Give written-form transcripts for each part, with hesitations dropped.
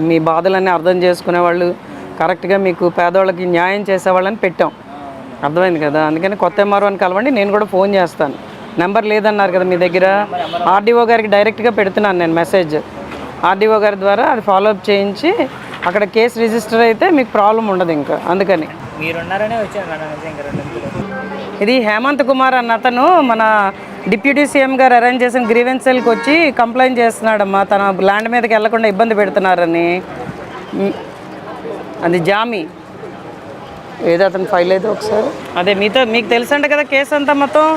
మీ బాధలన్నీ అర్థం చేసుకునే వాళ్ళు, కరెక్ట్గా మీకు పేదవాళ్ళకి న్యాయం చేసేవాళ్ళని పెట్టాం. అర్థమైంది కదా, అందుకని కొత్త ఎంఆర్ఓని కలవండి. నేను కూడా ఫోన్ చేస్తాను. నెంబర్ లేదన్నారు కదా మీ దగ్గర, ఆర్డీఓ గారికి డైరెక్ట్గా పెడుతున్నాను నేను మెసేజ్. ఆర్డీఓ గారి ద్వారా అది ఫాలోఅప్ చేయించి అక్కడ కేసు రిజిస్టర్ అయితే మీకు ప్రాబ్లం ఉండదు. ఇంకా అందుకని ఇది హేమంత్ కుమార్ అన్న అతను మన డిప్యూటీ సీఎం గారు అరేంజ్ చేసిన గ్రీవెన్స్ సెల్కి వచ్చి కంప్లైంట్ చేస్తున్నాడమ్మా, తన ల్యాండ్ మీదకి వెళ్లకుండా ఇబ్బంది పెడుతున్నారని. అది జామీ ఏదో అతను ఫైల్ అయితే ఒకసారి అదే మీకు తెలుసంట కదా కేసు అంతా మొత్తం.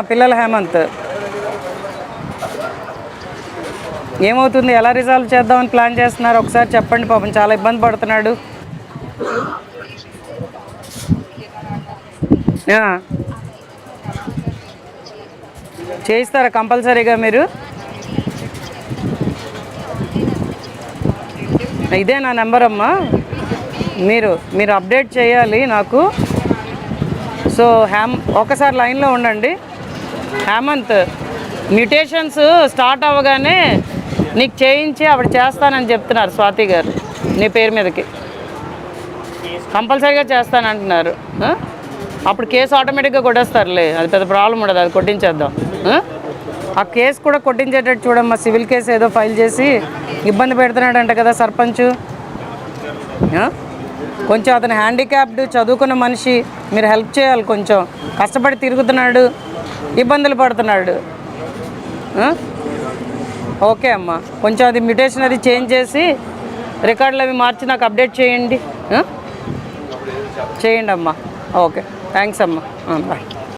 పిల్లల హేమంత్ ఏమవుతుంది, ఎలా రిజాల్వ్ చేద్దామని ప్లాన్ చేస్తున్నారు ఒకసారి చెప్పండి. పాపం చాలా ఇబ్బంది పడుతున్నాడు. చేయిస్తారా కంపల్సరీగా మీరు? ఇదే నా నెంబర్ అమ్మా, మీరు అప్డేట్ చేయాలి నాకు. సో ఒకసారి లైన్లో ఉండండి. హేమంత్ మ్యూటేషన్స్ స్టార్ట్ అవ్వగానే నీకు చేయించి ఆవిడ చేస్తానని చెప్తున్నారు స్వాతి గారు. నీ పేరు మీదకి కంపల్సరీగా చేస్తానంటున్నారు. అప్పుడు కేసు ఆటోమేటిక్గా కొట్టేస్తారులే, అది పెద్ద ప్రాబ్లం ఉండదు, అది కొట్టించేద్దాం. ఆ కేసు కూడా కొట్టించేటట్టు చూడమ్మా. సివిల్ కేసు ఏదో ఫైల్ చేసి ఇబ్బంది పెడుతున్నాడంట కదా సర్పంచ్. కొంచెం అతను హ్యాండిక్యాప్డ్ చదువుకున్న మనిషి, మీరు హెల్ప్ చేయాలి. కొంచెం కష్టపడి తిరుగుతున్నాడు, ఇబ్బందులు పడుతున్నాడు. ఓకే అమ్మా, కొంచెం అది మ్యూటేషన్ అది చేంజ్ చేసి రికార్డులు అవి మార్చి నాకు అప్డేట్ చేయండి. చేయండి అమ్మా. ఓకే, థ్యాంక్స్ అమ్మా. బాయ్.